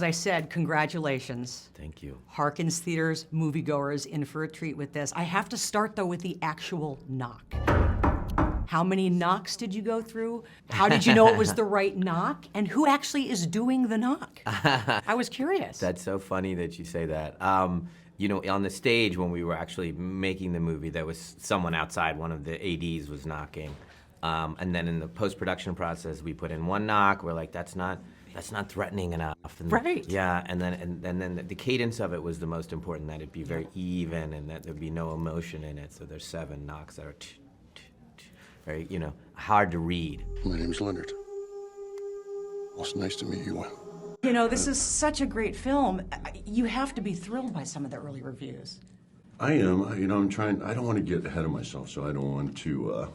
as I said, congratulations. Thank you. Harkins Theaters moviegoers in for a treat with this. I have to start, though, with the actual knock. How many knocks did you go through? How did you know it was the right knock? And who actually is doing the knock? I was curious. That's so funny that you say that. You know, on the stage when we were actually making the movie, there was someone outside, one of the ADs was knocking. And then in the post-production process, we put in one knock. We're like, that's not threatening enough. And right. Yeah, and then the cadence of it was the most important, that it be very even and that there'd be no emotion in it. So there's 7 knocks that are very, you know, hard to read. My name's Leonard. Well, it's nice to meet you, Will. You know, this is such a great film. You have to be thrilled by some of the early reviews. I am. You know, I don't want to get ahead of myself, so I don't want to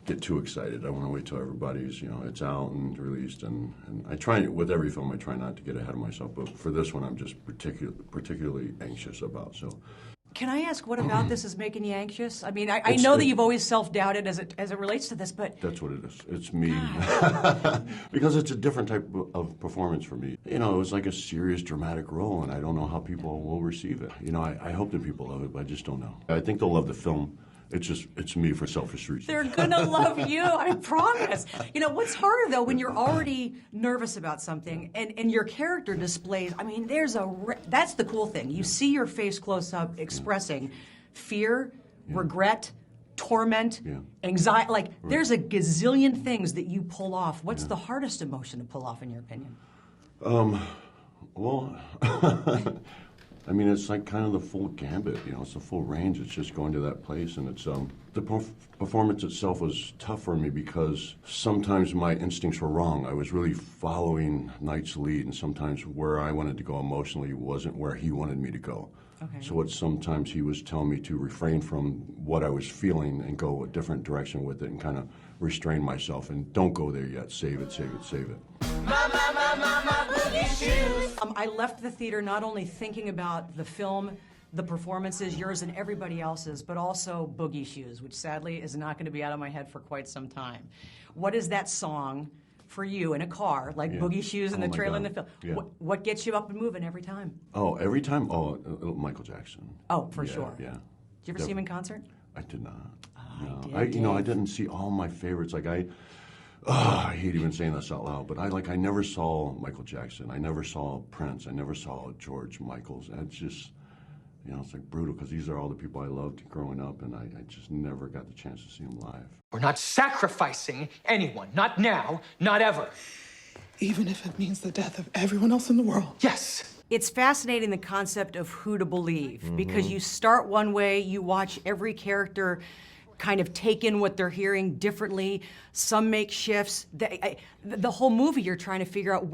get too excited. I want to wait till everybody's, you know, it's out and released. And I try, with every film, I try not to get ahead of myself. But for this one, I'm just particularly anxious about, so. Can I ask, what about this is making you anxious? I mean, I know that you've always self-doubted as it relates to this, but... That's what it is. It's me. Because it's a different type of performance for me. You know, it was like a serious, dramatic role, and I don't know how people will receive it. You know, I hope that people love it, but I just don't know. I think they'll love the film. It's me for selfish reasons. They're gonna love you, I promise. You know, what's harder though, when you're already nervous about something and your character displays, I mean, that's the cool thing. You see your face close up expressing fear, regret, torment, anxiety. Like, there's a gazillion things that you pull off. What's the hardest emotion to pull off in your opinion? Well, I mean, it's like kind of the full gambit, you know, it's the full range. It's just going to that place, and it's, the performance itself was tough for me because sometimes my instincts were wrong. I was really following Knight's lead, and sometimes where I wanted to go emotionally wasn't where he wanted me to go. Okay. So sometimes he was telling me to refrain from what I was feeling and go a different direction with it and kind of restrain myself and don't go there yet, save it, save it, save it. I left the theater not only thinking about the film, the performances, yours and everybody else's, but also Boogie Shoes, which sadly is not going to be out of my head for quite some time. What is that song for you in a car, like Boogie Shoes in the trailer in the film? Yeah. What gets you up and moving every time? Oh, every time? Oh, Michael Jackson. Oh, for sure. Yeah. Did you ever see him in concert? I did not. Oh, no. I did, you know, I didn't see all my favorites. Like I hate even saying this out loud, but I never saw Michael Jackson. I never saw Prince. I never saw George Michaels. And it's just, you know, it's like brutal because these are all the people I loved growing up, and I just never got the chance to see them live. We're not sacrificing anyone. Not now, not ever. Even if it means the death of everyone else in the world. Yes. It's fascinating, the concept of who to believe, because you start one way, you watch every character kind of take in what they're hearing differently. Some make shifts. The whole movie, you're trying to figure out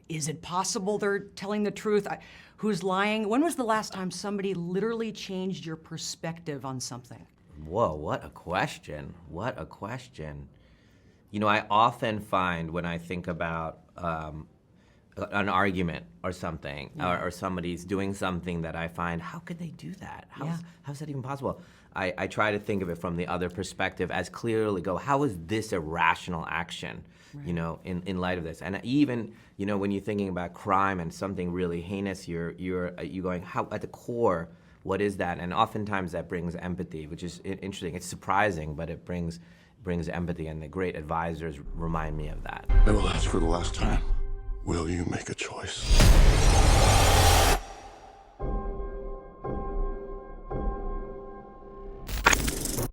is it possible they're telling the truth? Who's lying? When was the last time somebody literally changed your perspective on something? Whoa, what a question. What a question. You know, I often find when I think about an argument or something, or somebody's doing something that I find, how could they do that? How's that even possible? I try to think of it from the other perspective, as clearly go, how is this a rational action, you know, in light of this? And even, you know, when you're thinking about crime and something really heinous, you're going, how, at the core, what is that? And oftentimes that brings empathy, which is interesting. It's surprising, but it brings empathy, and the great advisors remind me of that. I will ask for the last time. Will you make a choice?